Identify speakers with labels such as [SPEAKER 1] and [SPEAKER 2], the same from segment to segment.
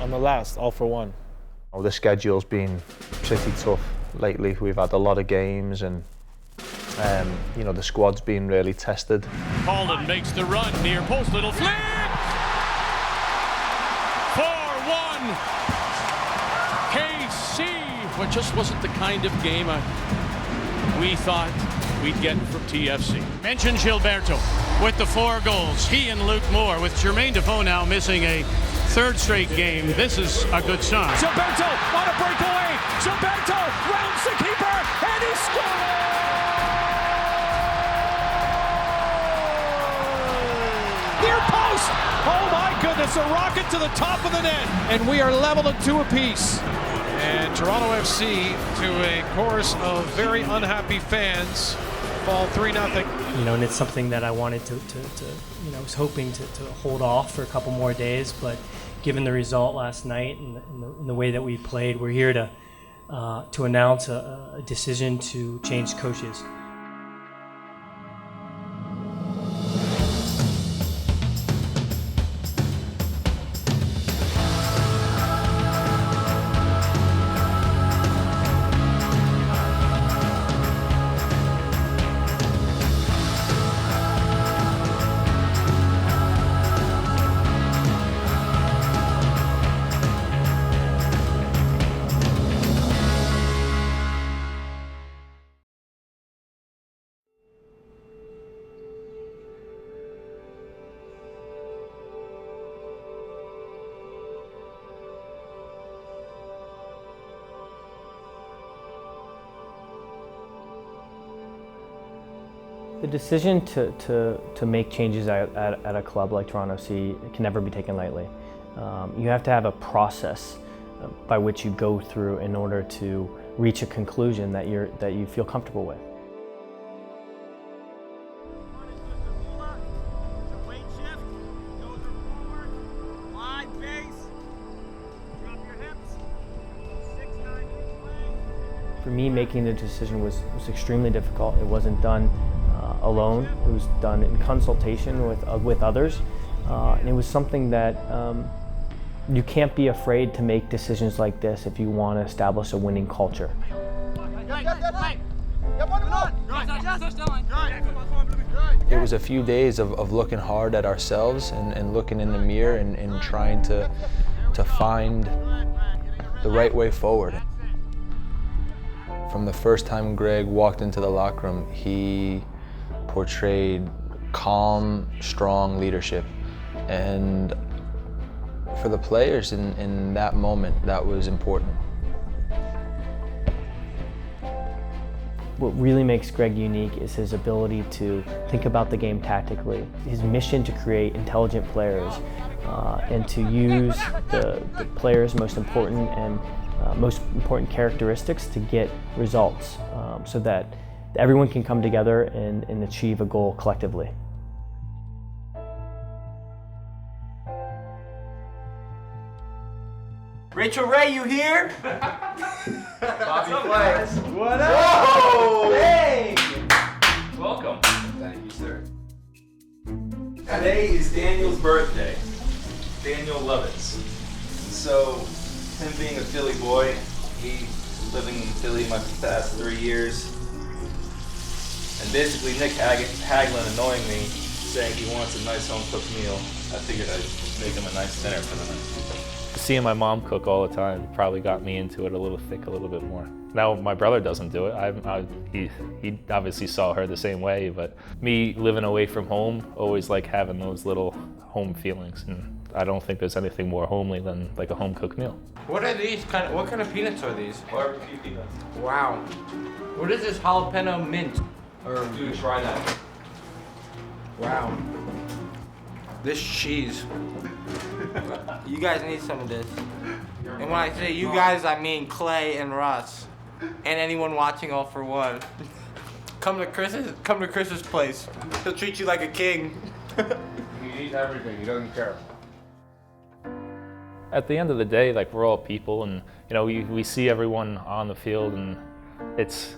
[SPEAKER 1] on the last, all for one.
[SPEAKER 2] Oh, the schedule's been pretty tough lately. We've had a lot of games and you know, the squad's been really tested.
[SPEAKER 3] Holland makes the run, near post, little flick! 4-1! KC! But just wasn't the kind of game we thought we'd get from TFC. Mention Gilberto with the 4 goals. He and Luke Moore, with Jermaine Defoe now missing a 3rd straight game. This is a good sign.
[SPEAKER 4] Gilberto on a breakaway. Gilberto rounds the keeper and he scores! Near post! Oh my goodness, a rocket to the top of the net. And we are level at 2 apiece. And Toronto FC, to a chorus of very unhappy fans, fall 3-0.
[SPEAKER 5] You know, and it's something that I wanted to you know, was hoping to hold off for a couple more days, but given the result last night and the way that we played, we're here to announce a decision to change coaches. The decision to make changes at a club like Toronto FC can never be taken lightly. You have to have a process by which you go through in order to reach a conclusion that you feel comfortable with. For me, making the decision was extremely difficult. It wasn't done alone. It was done in consultation with others, and it was something that you can't be afraid to make decisions like this if you want to establish a winning culture.
[SPEAKER 2] It was a few days of looking hard at ourselves and looking in the mirror and trying to find the right way forward. From the first time Greg walked into the locker room, he portrayed calm, strong leadership. And for the players in that moment, that was important.
[SPEAKER 5] What really makes Greg unique is his ability to think about the game tactically, his mission to create intelligent players, and to use the players' most important characteristics to get results, so that everyone can come together and achieve a goal collectively.
[SPEAKER 6] Rachel Ray, you here?
[SPEAKER 7] Bobby Flex.
[SPEAKER 6] What up?
[SPEAKER 7] Whoa!
[SPEAKER 6] Hey!
[SPEAKER 7] Welcome. Thank you, sir. Today is Daniel's birthday. Daniel Lovitz. So, him being a Philly boy, he living in Philly my past 3 years, and basically Nick Hagelin annoying me, saying he wants a nice home-cooked meal. I figured I'd make him a nice dinner for the night.
[SPEAKER 1] Seeing my mom cook all the time probably got me into it a little bit more. Now my brother doesn't do it. He obviously saw her the same way, but me living away from home, always like having those little home feelings, and I don't think there's anything more homely than like a home-cooked meal.
[SPEAKER 6] What are these what kind of peanuts are these?
[SPEAKER 7] Barbecue peanuts.
[SPEAKER 6] Wow. What is this jalapeno mint? Or
[SPEAKER 7] Dude, try that.
[SPEAKER 6] wow. This cheese. You guys need some of this. And when I say you guys, I mean Clay and Russ. And anyone watching All for One. Come to Chris's place. He'll treat you like a king.
[SPEAKER 7] He eats everything, he doesn't care.
[SPEAKER 1] At the end of the day, like, we're all people, and you know, we see everyone on the field, and it's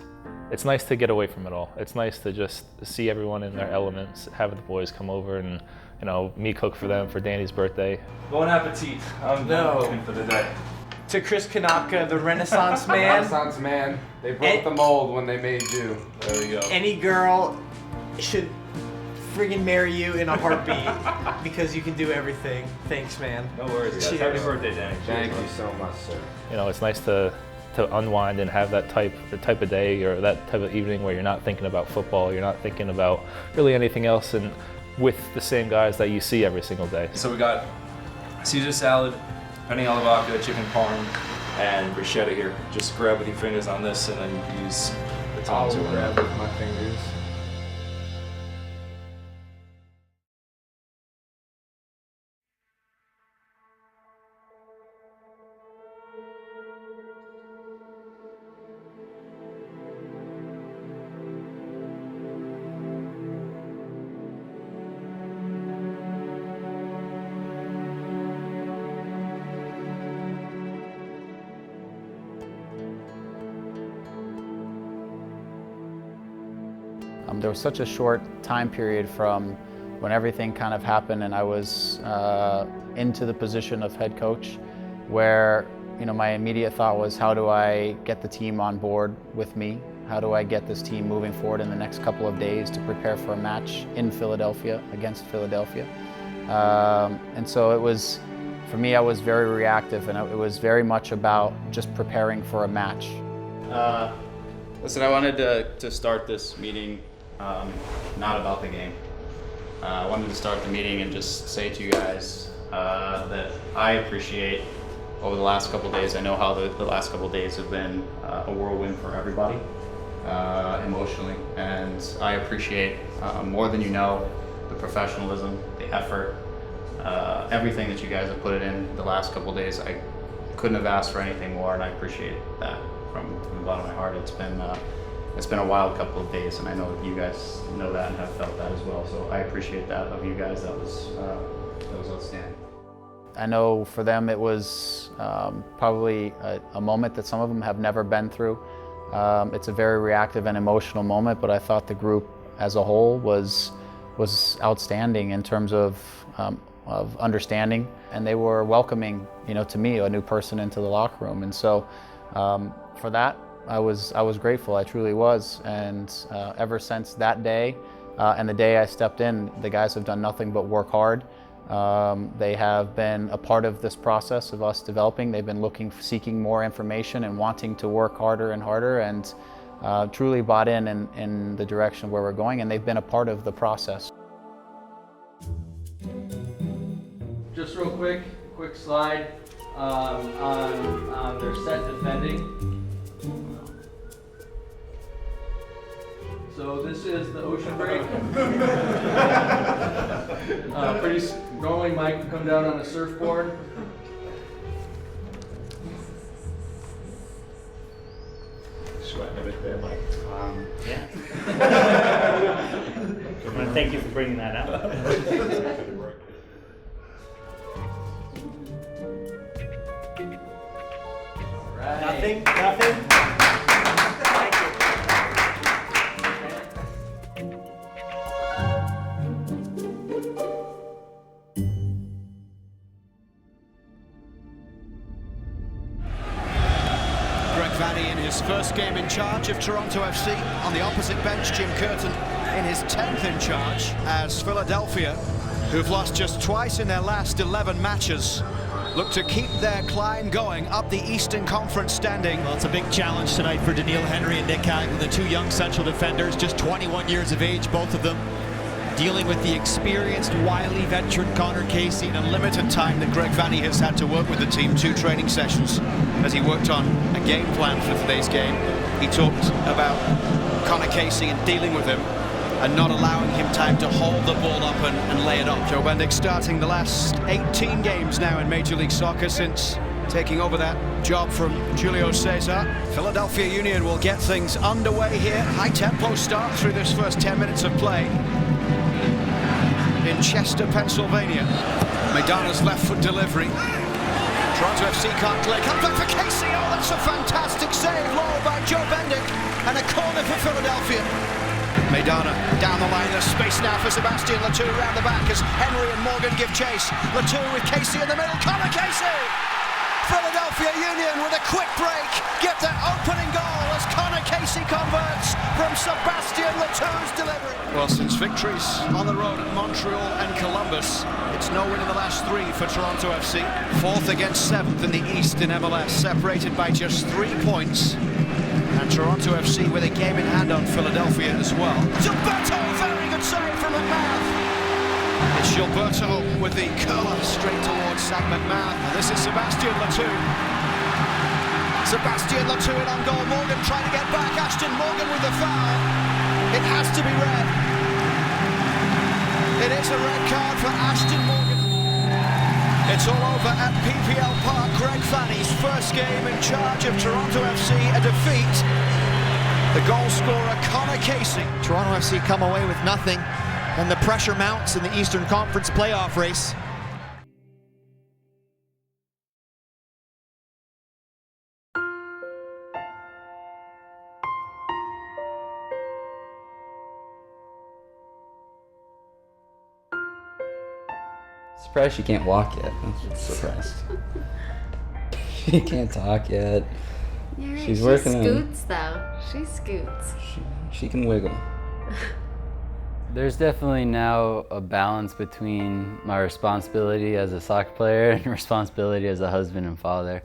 [SPEAKER 1] nice to get away from it all. It's nice to just see everyone in their elements, have the boys come over and you know, me cook for them for Danny's birthday.
[SPEAKER 7] Bon appetit. I'm cooking for the day.
[SPEAKER 6] To Chris Konopka, the Renaissance man.
[SPEAKER 8] Renaissance man. They broke the mold when they made you.
[SPEAKER 7] There we go.
[SPEAKER 6] Any girl should friggin' marry you in a heartbeat because you can do everything. Thanks, man.
[SPEAKER 7] No worries, guys.
[SPEAKER 6] Cheers.
[SPEAKER 7] Happy birthday, Danny.
[SPEAKER 8] Thank you so much, sir.
[SPEAKER 1] You know, it's nice to unwind and have that type of day or that type of evening where you're not thinking about football, you're not thinking about really anything else, and with the same guys that you see every single day.
[SPEAKER 7] So we got Caesar salad, penne alla vodka, chicken parm, and bruschetta here. Just grab with your fingers on this and then use the tongs.
[SPEAKER 8] I'll grab with my fingers.
[SPEAKER 9] There was such a short time period from when everything kind of happened and I was into the position of head coach, where my immediate thought was, how do I get the team on board with me? How do I get this team moving forward in the next couple of days to prepare for a match in Philadelphia, against Philadelphia? And so it was, for me, I was very reactive, and it was very much about just preparing for a match.
[SPEAKER 10] Listen, I wanted to start this meeting not about the game. I wanted to start the meeting and just say to you guys that I appreciate over the last couple of days. I know how the last couple of days have been a whirlwind for everybody emotionally, and I appreciate more than you know the professionalism, the effort, everything that you guys have put in the last couple of days. I couldn't have asked for anything more, and I appreciate that from the bottom of my heart. It's been a wild couple of days, and I know that you guys know that and have felt that as well. So I appreciate that of you guys. That was outstanding.
[SPEAKER 9] I know for them it was probably a moment that some of them have never been through. It's a very reactive and emotional moment, but I thought the group as a whole was outstanding in terms of understanding, and they were welcoming, to me, a new person into the locker room. And so for that, I was grateful. I truly was. And ever since that day and the day I stepped in, the guys have done nothing but work hard. They have been a part of this process of us developing. They've been seeking more information and wanting to work harder and harder, and truly bought in the direction where we're going, and they've been a part of the process.
[SPEAKER 11] Just real quick slide on their set defending. So this is the ocean break. Normally Mike would come down on a surfboard.
[SPEAKER 7] Sweating a bit there, Mike.
[SPEAKER 12] Yeah. I want to thank you for bringing that up.
[SPEAKER 6] Right. Nothing? Thank you.
[SPEAKER 13] Greg Vanney in his first game in charge of Toronto FC. On the opposite bench, Jim Curtin in his 10th in charge as Philadelphia, who've lost just twice in their last 11 matches, look to keep their climb going up the Eastern Conference standing.
[SPEAKER 14] Well, it's a big challenge tonight for Daniil Henry and Nick Hagel, the two young central defenders, just 21 years of age, both of them, dealing with the experienced, wily veteran Connor Casey.
[SPEAKER 13] In a limited time that Greg Vanney has had to work with the team, 2 training sessions, as he worked on a game plan for today's game. He talked about Connor Casey and dealing with him and not allowing him time to hold the ball up and lay it off. Joe Bendik starting the last 18 games now in Major League Soccer since taking over that job from Julio Cesar. Philadelphia Union will get things underway here. High tempo start through this first 10 minutes of play in Chester, Pennsylvania. Maidana's left foot delivery. Toronto FC can't clear. Comes back for Casey. Oh, that's a fantastic save, low by Joe Bendik. And a corner for Philadelphia. Maidana down the line, there's space now for Sebastian Latour around the back as Henry and Morgan give chase. Latour with Casey in the middle, Connor Casey! Philadelphia Union with a quick break get their opening goal as Connor Casey converts from Sebastian Latour's delivery. Well, since victories on the road at Montreal and Columbus, it's no win in the last 3 for Toronto FC. 4th against 7th in the East in MLS, separated by just 3 points. And Toronto FC with a game in hand on Philadelphia as well. Gilberto, very good save from McMahon. It's Gilberto with the curler straight towards Sam McMahon. And this is Sebastian Latour. Sebastian Latour on goal. Morgan trying to get back. Ashton Morgan with the foul. It has to be red. It is a red card for Ashton Morgan. It's all over at PPL Park. Greg Vanney's first game in charge of Toronto FC, a defeat. The goal scorer, Connor Casey.
[SPEAKER 14] Toronto FC come away with nothing, and the pressure mounts in the Eastern Conference playoff race.
[SPEAKER 15] Surprised she can't walk yet. I'm surprised. She can't talk yet.
[SPEAKER 16] You're right.
[SPEAKER 15] She's working
[SPEAKER 16] She scoots though. She scoots.
[SPEAKER 15] She can wiggle. There's definitely now a balance between my responsibility as a soccer player and responsibility as a husband and father.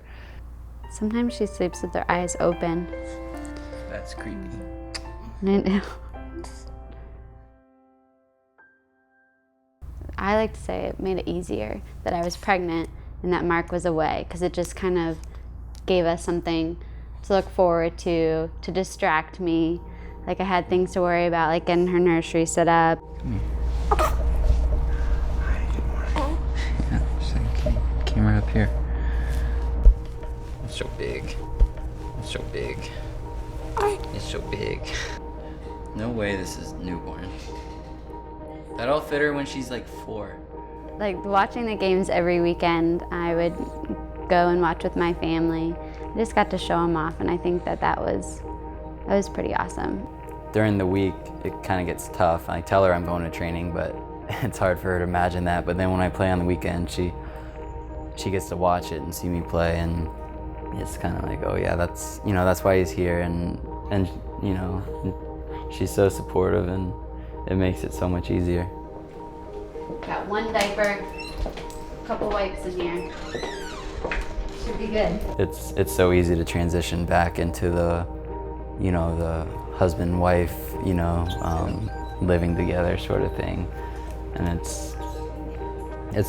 [SPEAKER 16] Sometimes she sleeps with her eyes open.
[SPEAKER 15] That's creepy.
[SPEAKER 16] I know. I like to say it made it easier that I was pregnant and that Mark was away, because it just kind of gave us something to look forward to distract me. Like I had things to worry about, like getting her nursery set up.
[SPEAKER 15] Yeah, camera up here. It's so big. It's so big. It's so big. No way this is newborn. That'll fit her when she's like 4.
[SPEAKER 16] Like watching the games every weekend, I would go and watch with my family. I just got to show them off, and I think that was pretty awesome.
[SPEAKER 15] During the week, it kind of gets tough. I tell her I'm going to training, but it's hard for her to imagine that. But then when I play on the weekend, she gets to watch it and see me play, and it's kind of like, oh yeah, that's why he's here, and you know, she's so supportive, and it makes it so much easier.
[SPEAKER 16] Got one diaper, a couple wipes in here. Should be good.
[SPEAKER 15] It's so easy to transition back into the husband-wife, living together sort of thing, and it's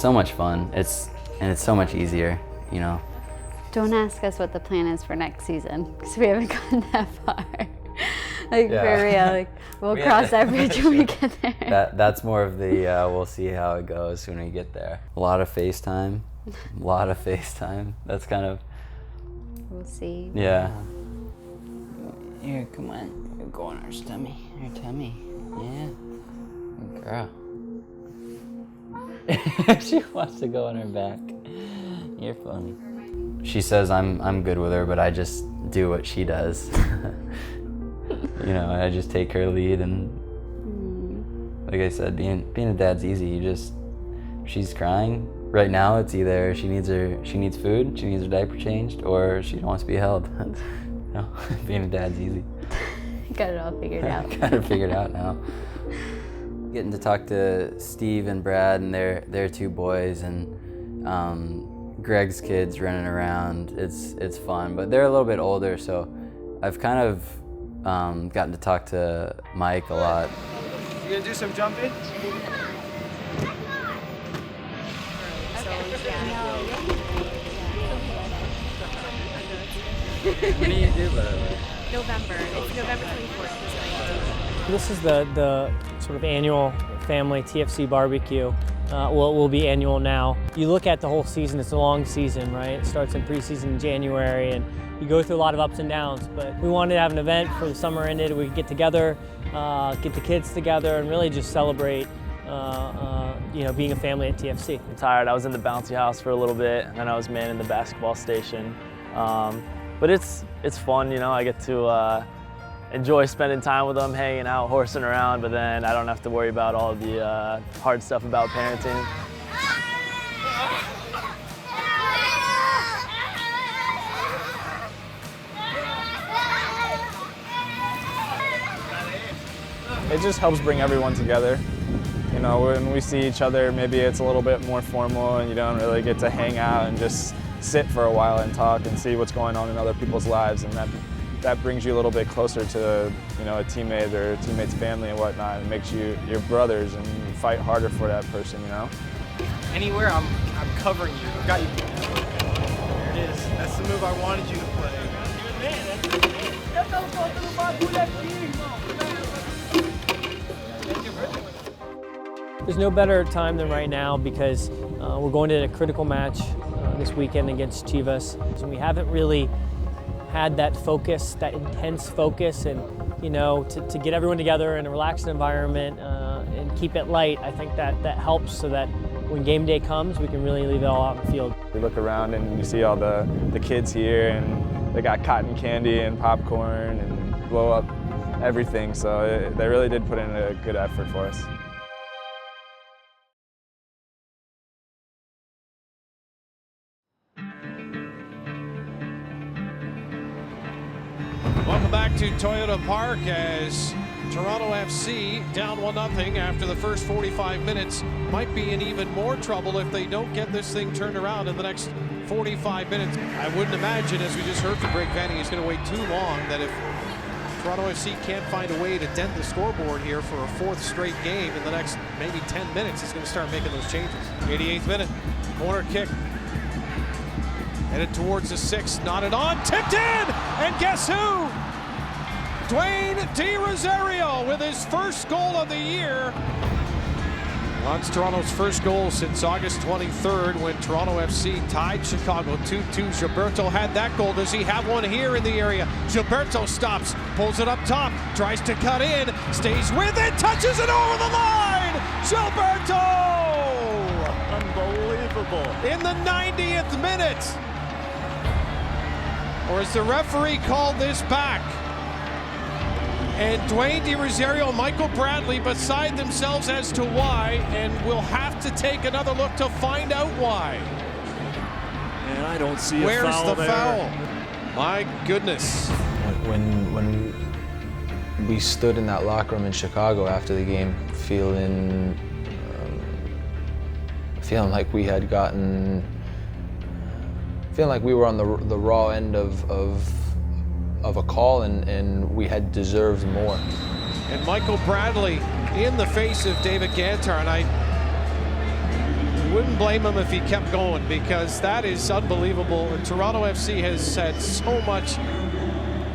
[SPEAKER 15] so much fun. It's so much easier, you know.
[SPEAKER 16] Don't ask us what the plan is for next season, because we haven't gotten that far. Like,
[SPEAKER 15] yeah.
[SPEAKER 16] For real, like, we'll cross that bridge when we get there.
[SPEAKER 15] That's more of the we'll see how it goes when we get there. A lot of FaceTime. That's kind of...
[SPEAKER 16] We'll see.
[SPEAKER 15] Yeah. Here, come on. You'll go on our tummy. Your tummy. Yeah. Good girl. She wants to go on her back. You're funny. She says I'm good with her, but I just do what she does. You know, I just take her lead, and like I said, being a dad's easy. She's crying. Right now, it's either she needs food, she needs her diaper changed, or she wants to be held. You know, being a dad's easy.
[SPEAKER 16] Got it all figured out.
[SPEAKER 15] Got it figured out now. Getting to talk to Steve and Brad and their 2 boys, and Greg's kids running around. It's fun, but they're a little bit older, so I've kind of gotten to talk to Mike a lot.
[SPEAKER 11] You gonna do some jumping?
[SPEAKER 15] When do you do that?
[SPEAKER 17] November. It's November 24th.
[SPEAKER 5] This is the sort of annual family TFC barbecue. Well, it will be annual now. You look at the whole season, it's a long season, right? It starts in preseason in January, and you go through a lot of ups and downs, but we wanted to have an event for the summer ended. We could get together, get the kids together, and really just celebrate being a family at TFC.
[SPEAKER 18] I'm tired. I was in the bouncy house for a little bit, and then I was manning the basketball station. But it's fun, you know. I get to enjoy spending time with them, hanging out, horsing around, but then I don't have to worry about all the hard stuff about parenting.
[SPEAKER 19] It just helps bring everyone together. You know, when we see each other, maybe it's a little bit more formal and you don't really get to hang out and just sit for a while and talk and see what's going on in other people's lives, and that brings you a little bit closer to, you know, a teammate or a teammate's family and whatnot. It makes you your brothers and you fight harder for that person, you know?
[SPEAKER 20] Anywhere, I'm covering you. I've got you. There it is. That's the move I wanted you to play.
[SPEAKER 5] There's no better time than right now because we're going to a critical match this weekend against Chivas. And we haven't really had that focus, that intense focus, and you know, to get everyone together in a relaxed environment and keep it light. I think that helps so that when game day comes, we can really leave it all out in the field.
[SPEAKER 19] You look around and you see all the kids here, and they got cotton candy and popcorn and blow up everything. So they really did put in a good effort for us.
[SPEAKER 4] Welcome back to Toyota Park as Toronto FC down 1-0 after the first 45 minutes. Might be in even more trouble if they don't get this thing turned around in the next 45 minutes. I wouldn't imagine, as we just heard from Greg Vanney, he's going to wait too long, that if Toronto FC can't find a way to dent the scoreboard here for a fourth straight game in the next maybe 10 minutes, he's going to start making those changes. 88th minute, corner kick. Headed towards the 6, nodded on, tipped in, and guess who? Dwayne DiRosario with his first goal of the year. That's Toronto's first goal since August 23rd when Toronto FC tied Chicago 2-2. Gilberto had that goal. Does he have one here in the area? Gilberto stops, pulls it up top, tries to cut in, stays with it, touches it over the line! Gilberto! Unbelievable. In the 90th minute. Or as the referee called this back. And Dwayne DiRosario and Michael Bradley beside themselves as to why, and we'll have to take another look to find out why.
[SPEAKER 21] And I don't see
[SPEAKER 4] Where's
[SPEAKER 21] a foul
[SPEAKER 4] the
[SPEAKER 21] there.
[SPEAKER 4] foul? My goodness.
[SPEAKER 2] When we stood in that locker room in Chicago after the game, feeling like we had gotten, feeling like we were on the raw end of a call and we had deserved more.
[SPEAKER 4] And Michael Bradley in the face of David Gantar, and I wouldn't blame him if he kept going because that is unbelievable. And Toronto FC has had so much,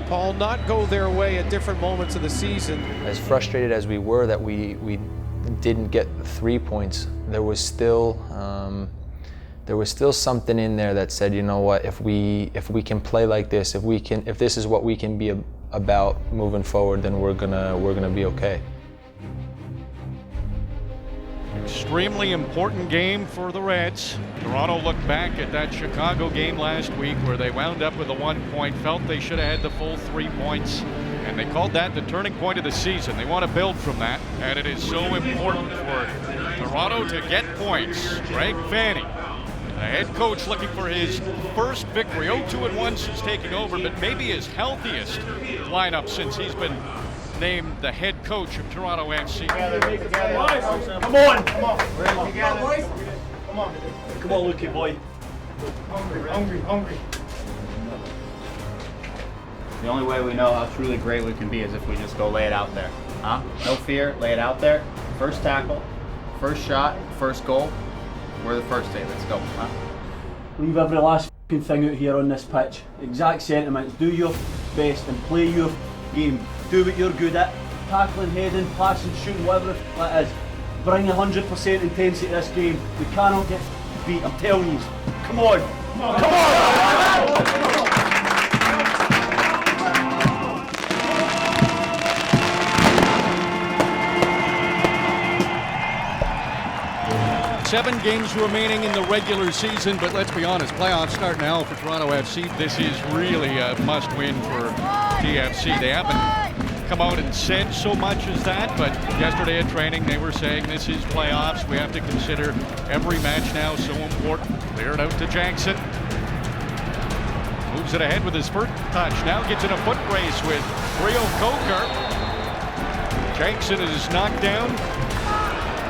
[SPEAKER 4] Paul, not go their way at different moments of the season.
[SPEAKER 2] As frustrated as we were that we didn't get 3 points, there was still something in there that said, you know what, if we can play like this, if this is what we can be about moving forward, then we're gonna be okay.
[SPEAKER 3] Extremely important game for the Reds. Toronto looked back at that Chicago game last week where they wound up with a 1 point, felt they should have had the full 3 points, and they called that the turning point of the season. They want to build from that, and it is so important for Toronto to get points. Greg Vanney, the head coach, looking for his first victory, 0-2-1 since taking over, but maybe his healthiest lineup since he's been named the head coach of Toronto FC.
[SPEAKER 21] Come on, Lukey boy. Hungry.
[SPEAKER 10] The only way we know how truly great we can be is if we just go lay it out there. Huh? No fear, lay it out there. First tackle, first shot, first goal. We're the first day, let's go. Huh?
[SPEAKER 21] Leave every last thing out here on this pitch. Exact sentiments. Do your best and play your game. Do what you're good at. Tackling, heading, passing, shooting, whatever that is. Bring 100% intensity to this game. We cannot get beat, I'm telling you. Come on! Come on!
[SPEAKER 3] 7 games remaining in the regular season, but let's be honest, playoffs start now for Toronto FC. This is really a must-win for TFC. They haven't
[SPEAKER 4] come out and said so much as that, but yesterday at training they were saying this is playoffs. We have to consider every match now so important. Cleared out to Jackson. Moves it ahead with his first touch. Now gets in a foot race with Rio Coker. Jackson is knocked down.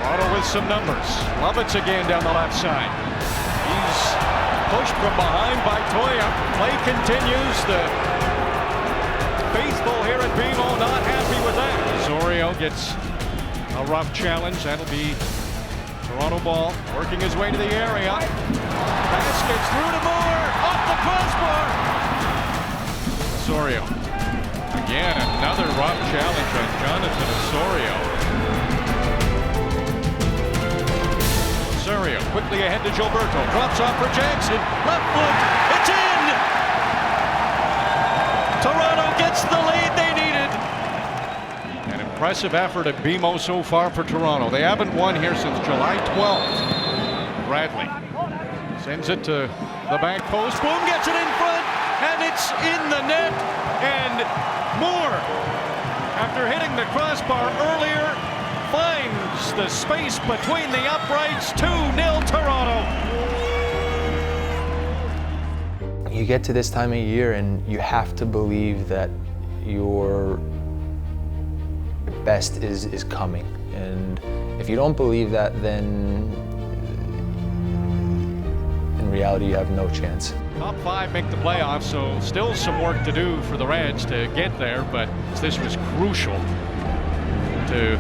[SPEAKER 4] Toronto with some numbers. Lovitz again down the left side. He's pushed from behind by Toya. Play continues. The faithful here at BMO not happy with that. Osorio gets a rough challenge. That'll be Toronto ball. Working his way to the area. Pass gets through to Moore. Off the crossbar. Osorio. Again, another rough challenge on Jonathan Osorio. Osorio quickly ahead to Gilberto. Drops off for Jackson. Left foot. It's in! Toronto gets the lead they needed. An impressive effort at BMO so far for Toronto. They haven't won here since July 12th. Bradley sends it to the back post. Boom, gets it in front, and it's in the net. And Moore, after hitting the crossbar earlier, finds the space between the uprights. 2-0 Toronto.
[SPEAKER 2] You get to this time of year and you have to believe that your best is coming. And if you don't believe that, then in reality you have no chance.
[SPEAKER 4] Top 5 make the playoffs, so still some work to do for the Reds to get there, but this was crucial to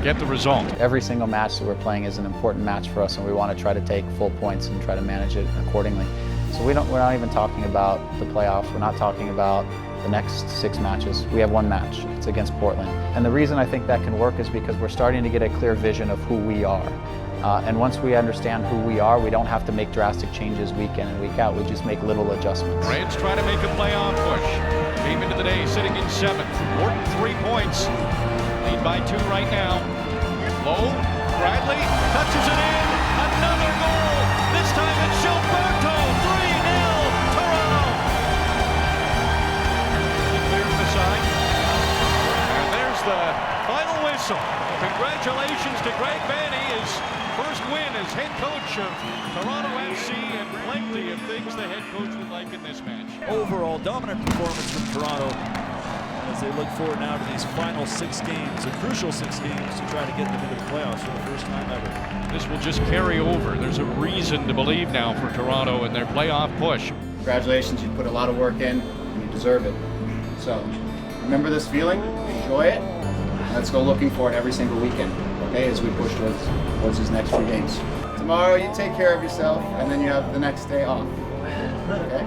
[SPEAKER 4] get the result.
[SPEAKER 9] Every single match that we're playing is an important match for us, and we want to try to take full points and try to manage it accordingly. So we're not even talking about the playoffs. We're not talking about the next 6 matches. We have one match. It's against Portland. And the reason I think that can work is because we're starting to get a clear vision of who we are. And once we understand who we are, we don't have to make drastic changes week in and week out. We just make little adjustments.
[SPEAKER 4] Reds try to make a playoff push. Came into the day sitting in 7th. Important 3 points. Lead by 2 right now. Low. Bradley touches it in. Another goal. This time it's Gilberto. 3-0 Toronto. Clears the side. And there's the final whistle. Congratulations to Greg Vanney, his first win as head coach of Toronto FC, and plenty of things the head coach would like in this match.
[SPEAKER 1] Overall dominant performance from Toronto as they look forward now to these final 6 games, a crucial 6 games to try to get them into the playoffs for the first time ever.
[SPEAKER 4] This will just carry over. There's a reason to believe now for Toronto and their playoff push.
[SPEAKER 22] Congratulations, you put a lot of work in and you deserve it. So remember this feeling, enjoy it. Let's go looking for it every single weekend, okay, as we push towards these next 2 games. Tomorrow you take care of yourself, and then you have the next day off, okay?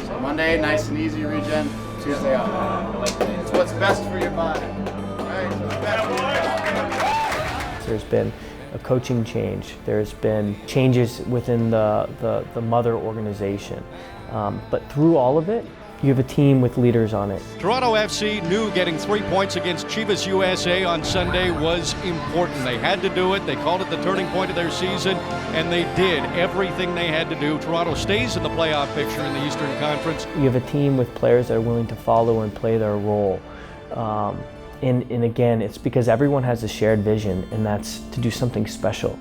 [SPEAKER 22] So Monday, nice and easy regen, Tuesday off. It's what's best for your body, right? What's best for your body.
[SPEAKER 5] There's been a coaching change. There's been changes within the mother organization. But through all of it, you have a team with leaders on it.
[SPEAKER 4] Toronto FC knew getting 3 points against Chivas USA on Sunday was important. They had to do it. They called it the turning point of their season, and they did everything they had to do. Toronto stays in the playoff picture in the Eastern Conference.
[SPEAKER 5] You have a team with players that are willing to follow and play their role. And again, it's because everyone has a shared vision, and that's to do something special.